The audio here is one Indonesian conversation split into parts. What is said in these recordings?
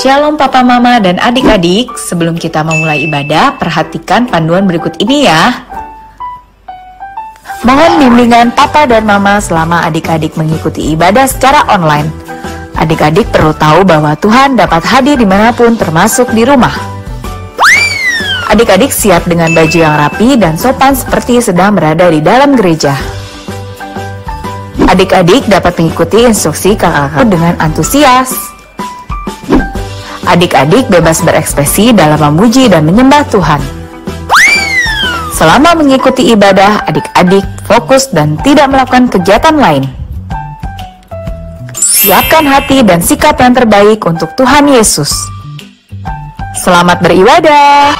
Shalom Papa Mama dan adik-adik, sebelum kita memulai ibadah, perhatikan panduan berikut ini ya. Mohon bimbingan Papa dan Mama selama adik-adik mengikuti ibadah secara online. Adik-adik perlu tahu bahwa Tuhan dapat hadir dimanapun termasuk di rumah. Adik-adik siap dengan baju yang rapi dan sopan seperti sedang berada di dalam gereja. Adik-adik dapat mengikuti instruksi kakak-kakak dengan antusias. Adik-adik bebas berekspresi dalam memuji dan menyembah Tuhan. Selama mengikuti ibadah, adik-adik fokus dan tidak melakukan kegiatan lain. Siapkan hati dan sikap yang terbaik untuk Tuhan Yesus. Selamat beribadah.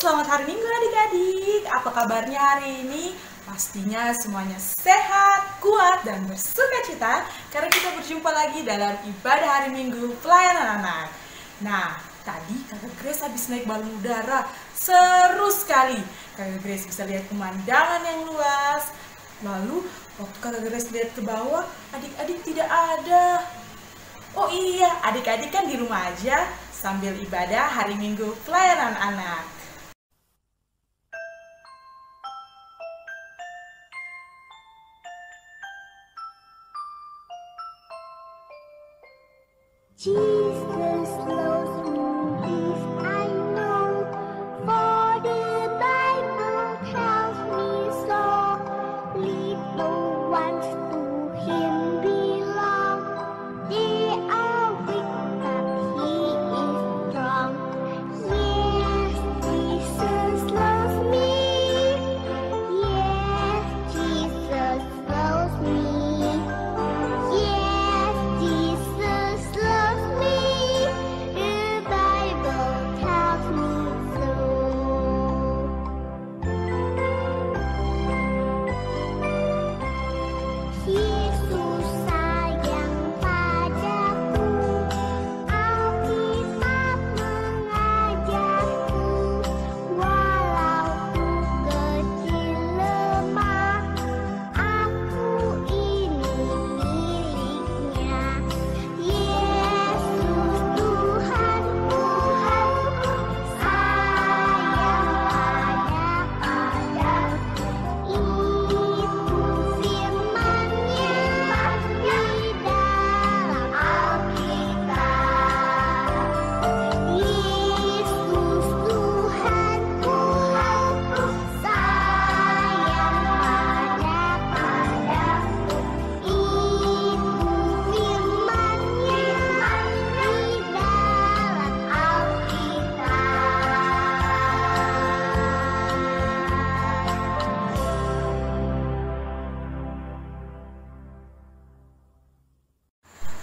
Selamat hari Minggu adik-adik. Apa kabarnya hari ini? Pastinya semuanya sehat, kuat, dan bersukacita karena kita berjumpa lagi dalam ibadah hari Minggu pelayanan anak. Nah, tadi Kakak Grace habis naik balon udara. Seru sekali. Kakak Grace bisa lihat pemandangan yang luas. Lalu, waktu Kakak Grace lihat ke bawah, adik-adik tidak ada. Oh iya, adik-adik kan di rumah aja sambil ibadah hari Minggu pelayanan anak. Jesus loves me, this I know, for the Bible tells me so. Little ones to Him belong, they are weak but He is strong. Yes, Jesus loves me. Yes, Jesus loves me. Yes, Jesus loves me.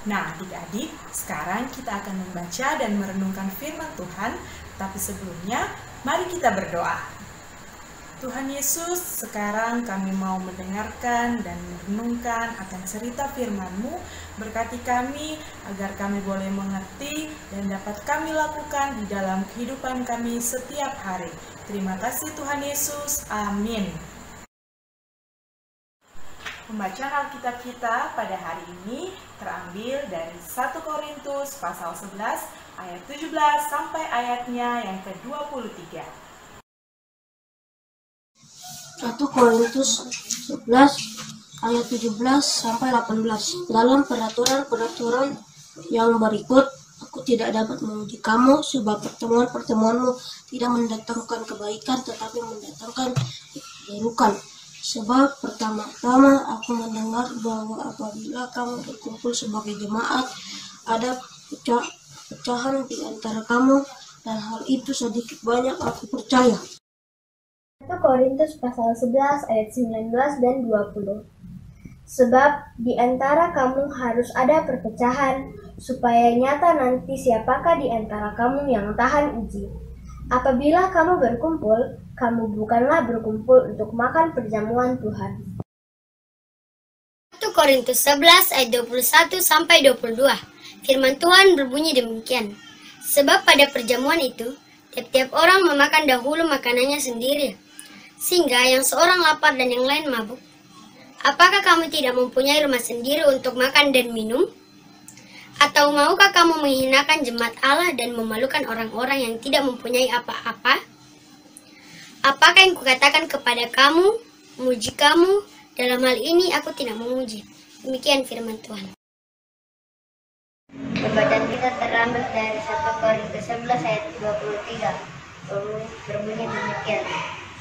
Nah, adik-adik, sekarang kita akan membaca dan merenungkan firman Tuhan, tapi sebelumnya, mari kita berdoa. Tuhan Yesus, sekarang kami mau mendengarkan dan merenungkan akan cerita firman-Mu. Berkati kami agar kami boleh mengerti dan dapat kami lakukan di dalam kehidupan kami setiap hari. Terima kasih Tuhan Yesus. Amin. Pembacaan Alkitab kita pada hari ini terambil dari 1 Korintus pasal 11 ayat 17 sampai ayatnya yang ke-23. 1 Korintus 11 ayat 17 sampai 18. Dalam peraturan-peraturan yang berikut, aku tidak dapat menguji kamu sebab pertemuan-pertemuanmu tidak mendatangkan kebaikan tetapi mendatangkan keburukan. Sebab pertama-tama aku mendengar bahwa apabila kamu berkumpul sebagai jemaat, ada pecahan di antara kamu, dan hal itu sedikit banyak aku percaya. 1 Korintus pasal 11 ayat 19 dan 20. Sebab di antara kamu harus ada perpecahan, supaya nyata nanti siapakah di antara kamu yang tahan uji. Apabila kamu berkumpul, kamu bukanlah berkumpul untuk makan perjamuan Tuhan. 1 Korintus 11 ayat 21 sampai 22. Firman Tuhan berbunyi demikian. Sebab pada perjamuan itu, tiap-tiap orang memakan dahulu makanannya sendiri, sehingga yang seorang lapar dan yang lain mabuk. Apakah kamu tidak mempunyai rumah sendiri untuk makan dan minum? Atau maukah kamu menghinakan jemaat Allah dan memalukan orang-orang yang tidak mempunyai apa-apa? Apakah yang kukatakan kepada kamu, memuji kamu? Dalam hal ini aku tidak memuji. Demikian firman Tuhan. Pembacaan kita terambil dari 1 Korintus 11 ayat 23. Berbunyi demikian.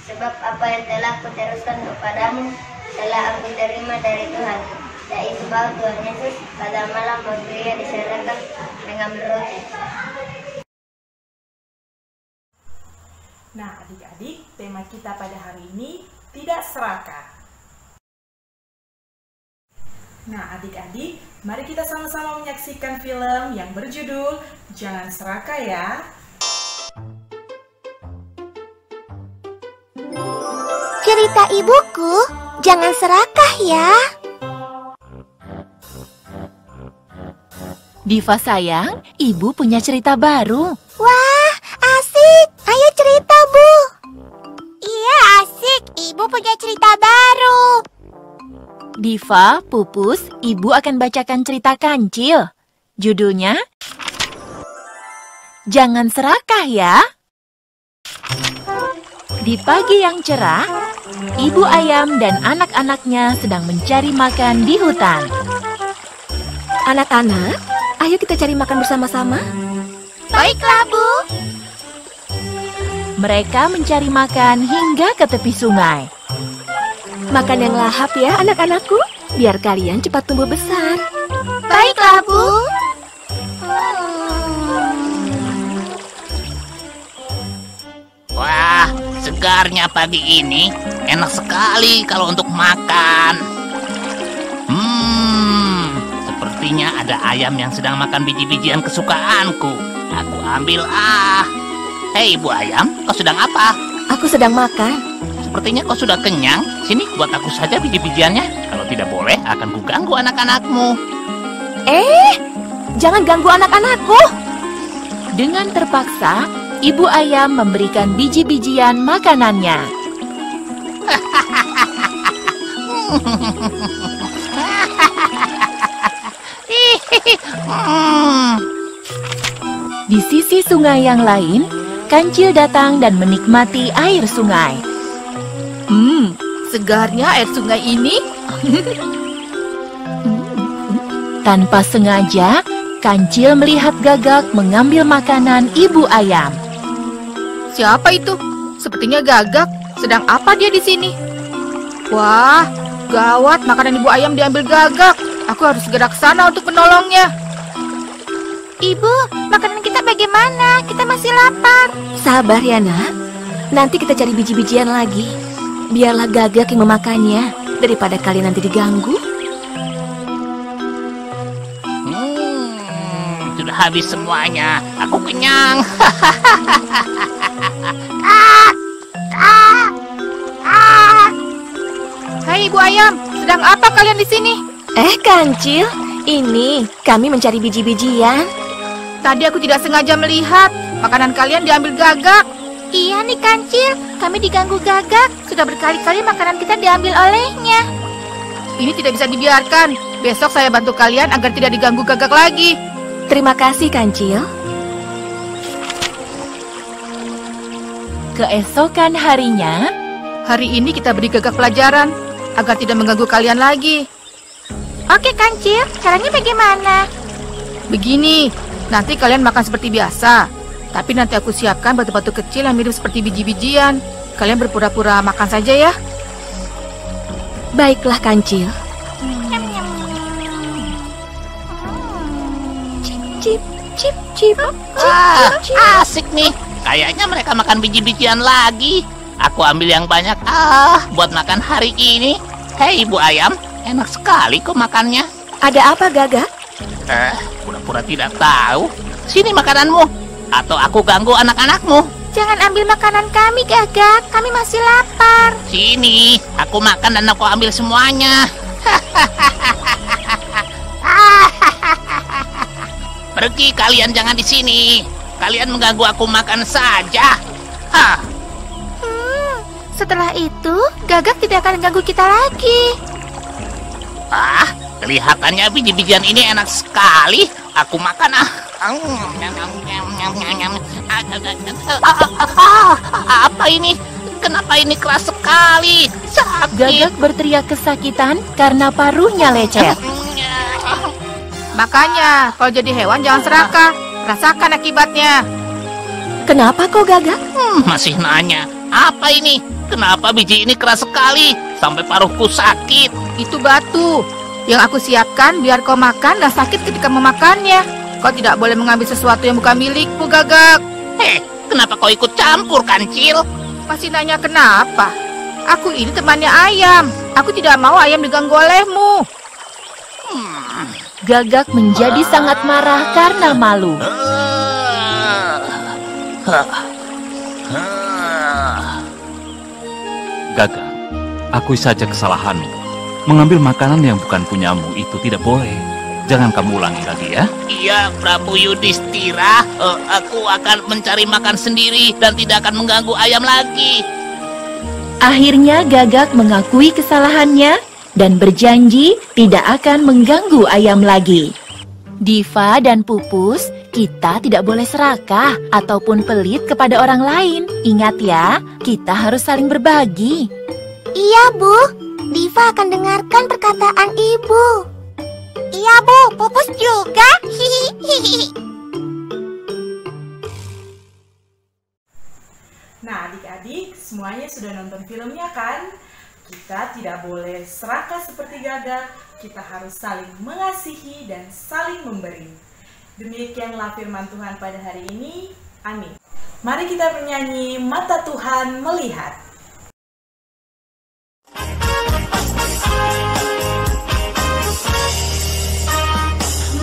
Sebab apa yang telah kuteruskan kepadamu telah aku terima dari Tuhan, yaitu bahwa Tuhan Yesus pada malam waktu Ia diserahkan mengambil roti. Nah, adik-adik, tema kita pada hari ini tidak serakah. Nah, adik-adik, mari kita sama-sama menyaksikan film yang berjudul Jangan Serakah ya. Cerita ibuku, jangan serakah ya. Diva sayang, ibu punya cerita baru. Wah, asik. Ayo cerita, Bu. Iya, asik. Ibu punya cerita baru. Diva, Pupus, ibu akan bacakan cerita kancil. Judulnya, Jangan Serakah ya. Di pagi yang cerah, ibu ayam dan anak-anaknya sedang mencari makan di hutan. Anak-anak, ayo kita cari makan bersama-sama. Baiklah, Bu. Mereka mencari makan hingga ke tepi sungai. Makan yang lahap ya anak-anakku, biar kalian cepat tumbuh besar. Baiklah, Bu. Wah, segarnya pagi ini. Enak sekali kalau untuk makan. Sepertinya ada ayam yang sedang makan biji-bijian kesukaanku. Aku ambil Hei, Ibu Ayam, kau sedang apa? Aku sedang makan. Sepertinya kau sudah kenyang. Sini, buat aku saja biji-bijiannya. Kalau tidak boleh, akan kuganggu anak-anakmu. Jangan ganggu anak-anakku. Dengan terpaksa, ibu ayam memberikan biji-bijian makanannya. Di sisi sungai yang lain, kancil datang dan menikmati air sungai. Segarnya air sungai ini. Tanpa sengaja, kancil melihat Gagak mengambil makanan ibu ayam. Siapa itu? Sepertinya Gagak. Sedang apa dia di sini? Wah, gawat, makanan ibu ayam diambil Gagak. Aku harus segera ke sana untuk menolongnya. Ibu, makanan kita bagaimana? Kita masih lapar. Sabar ya nak. Nanti kita cari biji-bijian lagi. Biarlah Gagak yang memakannya daripada kalian nanti diganggu. habis semuanya. Aku kenyang. Hai Ibu Ayam, sedang apa kalian di sini? Kancil, ini kami mencari biji-bijian. Tadi aku tidak sengaja melihat makanan kalian diambil gagak. Iya nih Kancil, kami diganggu gagak. Sudah berkali-kali makanan kita diambil olehnya. Ini tidak bisa dibiarkan. Besok saya bantu kalian agar tidak diganggu gagak lagi. Terima kasih, Kancil. Keesokan harinya, hari ini kita beri gagak pelajaran agar tidak mengganggu kalian lagi. Oke Kancil, caranya bagaimana? Begini, nanti kalian makan seperti biasa. Tapi nanti aku siapkan batu-batu kecil yang mirip seperti biji-bijian. Kalian berpura-pura makan saja ya. Baiklah, Kancil. Cip, cip, cip, cip. Asik nih. Kayaknya mereka makan biji-bijian lagi. Aku ambil yang banyak buat makan hari ini. Hei Ibu Ayam, enak sekali kok makannya. Ada apa, Gagak? Pura-pura tidak tahu. Sini makananmu. Atau aku ganggu anak-anakmu. Jangan ambil makanan kami, Gagak. Kami masih lapar. Sini, aku makan dan aku ambil semuanya. Pergi kalian, jangan di sini. Kalian mengganggu aku makan saja. Setelah itu, Gagak tidak akan ganggu kita lagi. Kelihatannya biji-bijian ini enak sekali. Aku makan Apa ini? Kenapa ini keras sekali? Sakit. Gagak berteriak kesakitan karena paruhnya lecet. Makanya, kalau jadi hewan jangan serakah. Rasakan akibatnya. Kenapa kok, Gagak? Masih nanya. Apa ini? Kenapa biji ini keras sekali? Sampai paruhku sakit. Itu batu yang aku siapkan biar kau makan dan sakit ketika memakannya. Kau tidak boleh mengambil sesuatu yang bukan milikmu, Gagak. Kenapa kau ikut campur, Kancil? Masih nanya kenapa? Aku ini temannya ayam. Aku tidak mau ayam diganggu olehmu. Gagak menjadi sangat marah karena malu. Gagak, akui saja kesalahanmu. Mengambil makanan yang bukan punyamu itu tidak boleh. Jangan kamu ulangi lagi ya. Iya, Prabu Yudhistira. Aku akan mencari makan sendiri dan tidak akan mengganggu ayam lagi. Akhirnya Gagak mengakui kesalahannya dan berjanji tidak akan mengganggu ayam lagi. Diva dan Pupus, kita tidak boleh serakah ataupun pelit kepada orang lain. Ingat ya, kita harus saling berbagi. Iya, Bu. Diva akan dengarkan perkataan Ibu. Iya, Bu. Pupus juga. Nah, adik-adik, semuanya sudah nonton filmnya kan? Kita tidak boleh serakah seperti Gagak. Kita harus saling mengasihi dan saling memberi. Demikianlah firman Tuhan pada hari ini. Amin. Mari kita bernyanyi Mata Tuhan Melihat.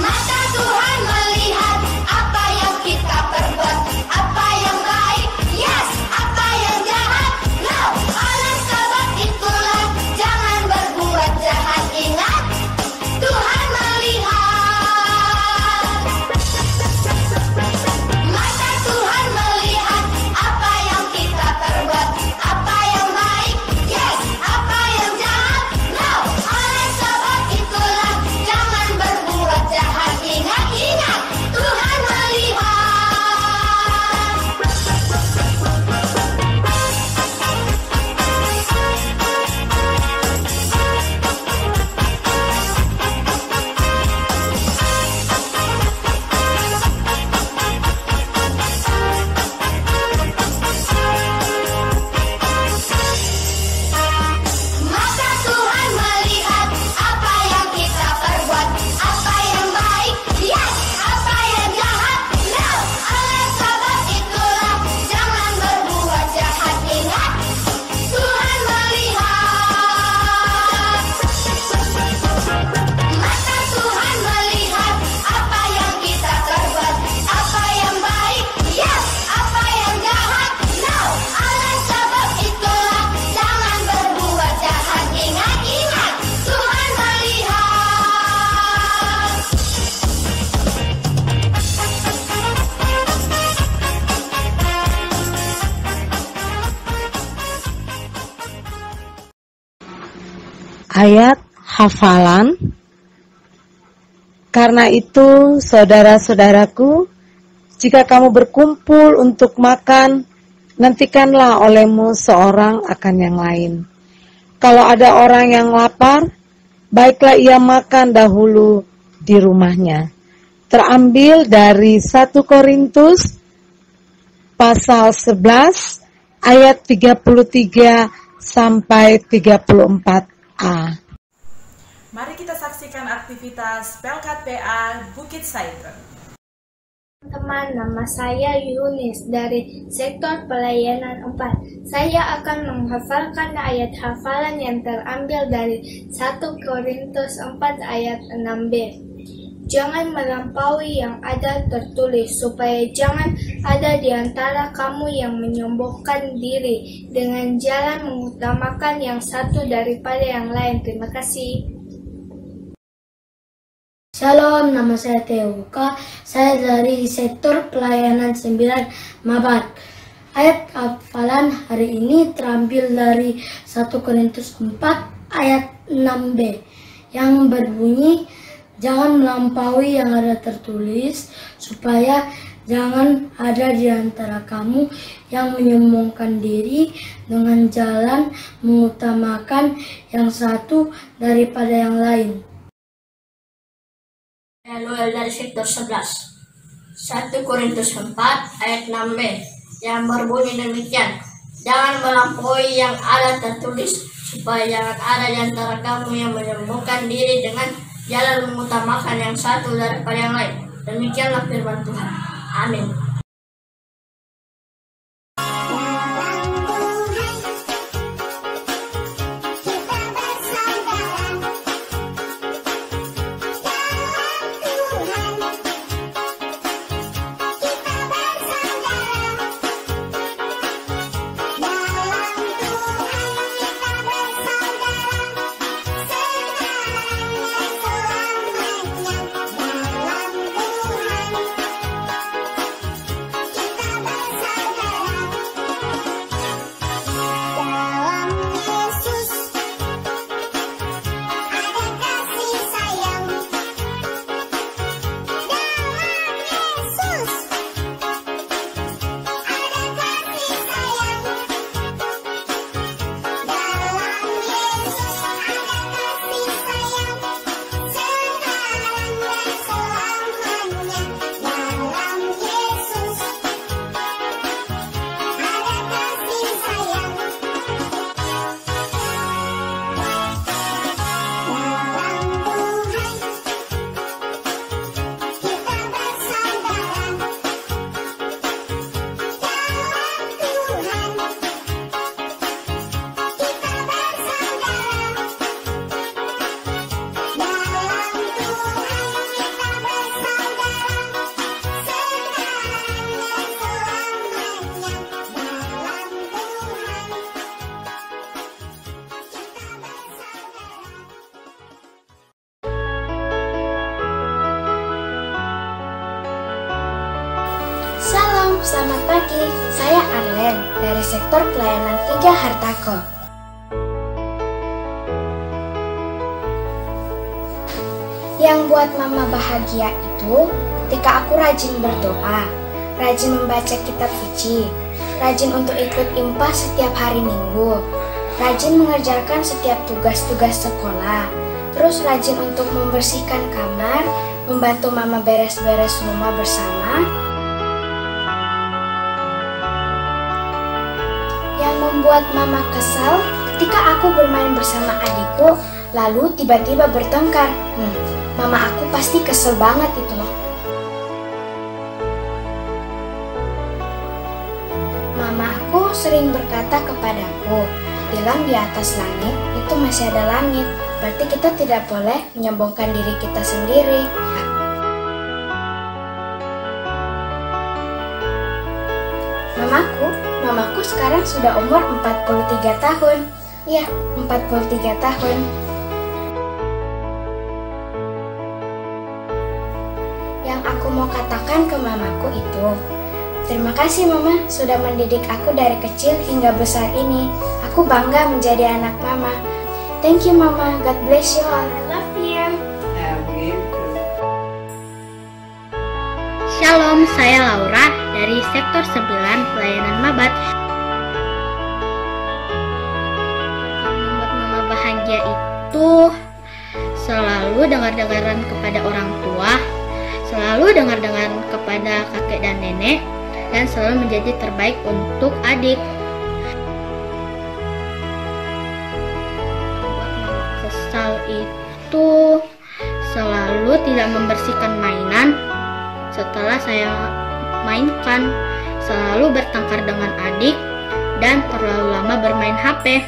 Mata Tuhan melihat apa yang kita perbuat, apa yang baik, yes, apa yang jahat, no. Oleh sebab itulah jangan berbuat jahat. Ingat, Tuhan melihat. Mata Tuhan melihat apa yang kita perbuat, apa ayat hafalan. Karena itu, saudara-saudaraku, jika kamu berkumpul untuk makan, nantikanlah olehmu seorang akan yang lain. Kalau ada orang yang lapar, baiklah ia makan dahulu di rumahnya. Terambil dari 1 Korintus pasal 11 ayat 33 sampai 34a. Mari kita saksikan aktivitas Pelkat PA Bukit Saiter. Teman, nama saya Yunis dari sektor pelayanan 4. Saya akan menghafalkan ayat hafalan yang terambil dari 1 Korintus 4 ayat 6b. Jangan melampaui yang ada tertulis, supaya jangan ada di antara kamu yang menyombongkan diri dengan jalan mengutamakan yang satu daripada yang lain. Terima kasih. Shalom, nama saya Teuka. Saya dari sektor pelayanan 9 Mabat. Ayat hafalan hari ini terambil dari 1 Korintus 4 ayat 6b yang berbunyi, jangan melampaui yang ada tertulis, supaya jangan ada di antara kamu yang menyombongkan diri dengan jalan mengutamakan yang satu daripada yang lain. Noel dari sektor 11. 1 Korintus 4 ayat 6b yang berbunyi demikian, jangan melampaui yang ada tertulis, supaya jangan ada di antara kamu yang menyombongkan diri dengan jalan mengutamakan yang satu daripada yang lain. Demikianlah firman Tuhan. Amin. Selamat pagi, saya Arlen dari sektor pelayanan 3 Hartako. Yang buat mama bahagia itu ketika aku rajin berdoa, rajin membaca kitab suci, rajin untuk ikut IMPA setiap hari Minggu, rajin mengerjakan setiap tugas-tugas sekolah, terus rajin untuk membersihkan kamar, membantu mama beres-beres rumah bersama. Yang membuat mama kesal ketika aku bermain bersama adikku, lalu tiba-tiba bertengkar. Mama aku pasti kesel banget itu loh. Mama aku sering berkata kepadaku, bilang di atas langit itu masih ada langit, berarti kita tidak boleh menyombongkan diri kita sendiri. Mamaku sekarang sudah umur 43 tahun. Ya, 43 tahun. Yang aku mau katakan ke mamaku itu, terima kasih mama sudah mendidik aku dari kecil hingga besar ini. Aku bangga menjadi anak mama. Thank you, Mama. God bless you all. I love you. Shalom, saya Laura dari Sektor 9 Pelayanan Mabat. Yang membuat Mama bahagia itu selalu dengar-dengaran kepada orang tua, selalu dengar-dengaran kepada kakek dan nenek, dan selalu menjadi terbaik untuk adik. Membuat Mama kesal itu selalu tidak membersihkan mainan setelah saya mainkan, selalu bertengkar dengan adik, dan terlalu lama bermain HP.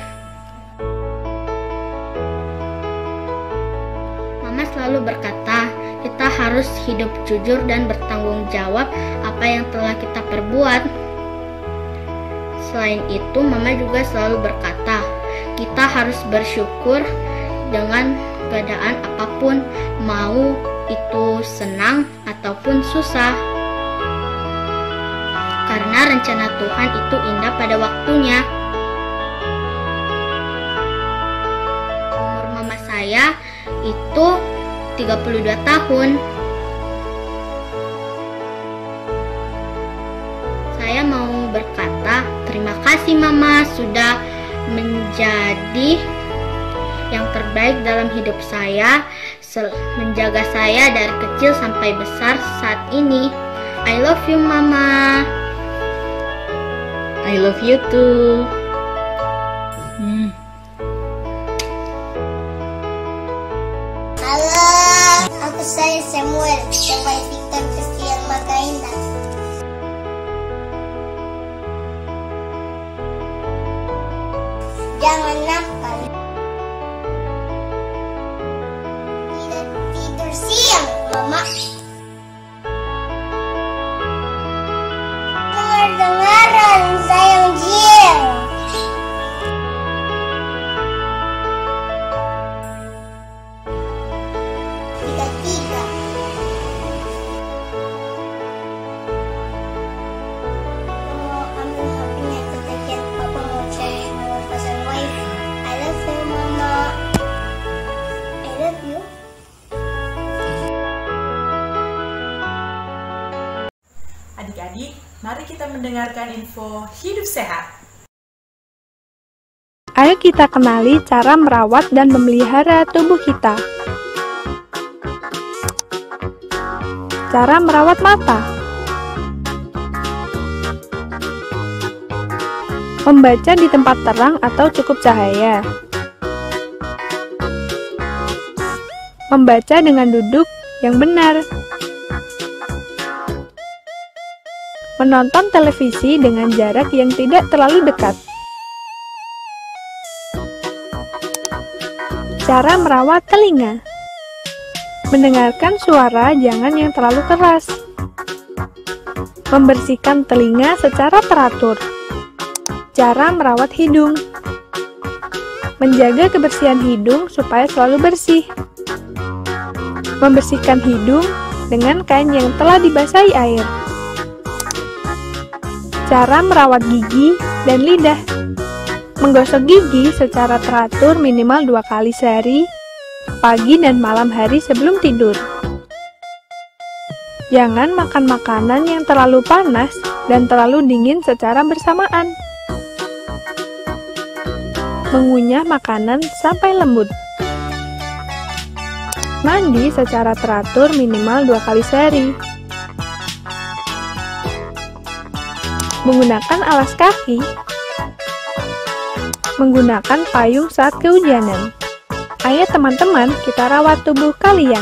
Mama selalu berkata, kita harus hidup jujur dan bertanggung jawab apa yang telah kita perbuat. Selain itu, Mama juga selalu berkata, kita harus bersyukur dengan keadaan apapun, mau itu senang ataupun susah. Karena rencana Tuhan itu indah pada waktunya. Umur Mama saya itu 32 tahun. Saya mau berkata, terima kasih Mama sudah menjadi yang terbaik dalam hidup saya, menjaga saya dari kecil sampai besar saat ini. I love you, Mama. I love you too. Halo, aku saya Samuel, Samuel Victor Christian Makainda. Jangan nakal. Tidak tidur siang, Mama. Dengar-dengaran, sayang Jill. Tiga. Mau ambil HP-nya ikut aja. Papa mau cek nomor pasang wifi. I love you, Mama. I love you. Adik-adik, mari kita mendengarkan info hidup sehat. Ayo kita kenali cara merawat dan memelihara tubuh kita. Cara merawat mata. Membaca di tempat terang atau cukup cahaya. Membaca dengan duduk yang benar. Menonton televisi dengan jarak yang tidak terlalu dekat. Cara merawat telinga. Mendengarkan suara jangan yang terlalu keras. Membersihkan telinga secara teratur. Cara merawat hidung. Menjaga kebersihan hidung supaya selalu bersih. Membersihkan hidung dengan kain yang telah dibasahi air. Cara merawat gigi dan lidah. Menggosok gigi secara teratur minimal 2 kali sehari, pagi dan malam hari sebelum tidur. Jangan makan makanan yang terlalu panas dan terlalu dingin secara bersamaan. Mengunyah makanan sampai lembut. Mandi secara teratur minimal 2 kali sehari. Menggunakan alas kaki. Menggunakan payung saat kehujanan. Ayo teman-teman, kita rawat tubuh kalian.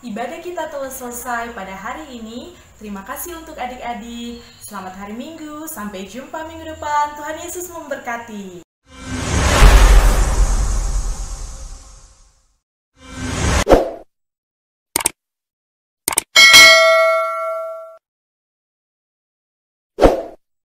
Ibadah kita telah selesai pada hari ini. Terima kasih untuk adik-adik. Selamat hari Minggu. Sampai jumpa minggu depan. Tuhan Yesus memberkati.